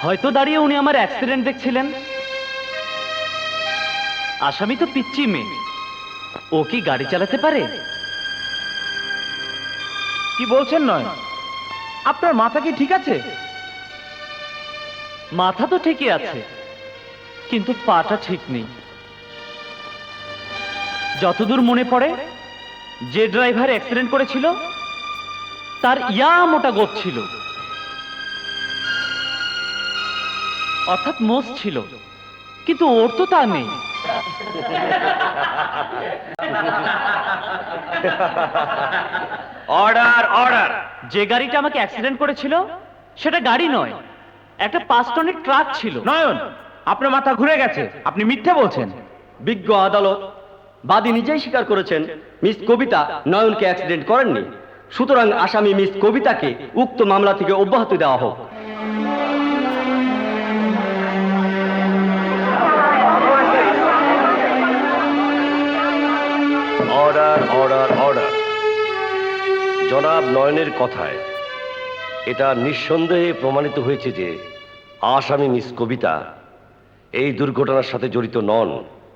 হয়তো দাঁড়িয়ে উনি আমার অ্যাক্সিডেন্ট দেখছিলেন। আসামি তো পিচ্চি মেয়ে, ও কি গাড়ি চালাতে পারে? কি বলছেন নয়? আপনার মাথা কি ঠিক আছে? মাথা তো ঠিকই আছে, কিন্তু পাটা ঠিক নেই। যতদূর মনে পড়ে, যে ড্রাইভার অ্যাক্সিডেন্ট করেছিল তার ইয়া মোটা গোঁফ ছিল, অর্থাৎ মোষ ছিল, কিন্তু ওর তো তা নেই। Order order! যে গাড়িটা আমাকে অ্যাক্সিডেন্ট করেছিল সেটা গাড়ি নয়, একটা 5 টনের ট্রাক ছিল। নয়ন, আপনার মাথা ঘুরে গেছে, আপনি মিথ্যে বলছেন। বিজ্ঞ আদালত, বাদী নিজেই স্বীকার করেছেন মিস কবিতা নয়নকে অ্যাক্সিডেন্ট করেননি। সুতরাং আসামি মিস কবিতাকে উক্ত মামলা থেকে অব্যাহতি দেওয়া হোক। Order order order! জনাব নয়নের কথায় এটা নিঃসন্দেহে প্রমাণিত হয়েছে যে আসামি মিস কবিতা এই দুর্ঘটনার সাথে জড়িত নন।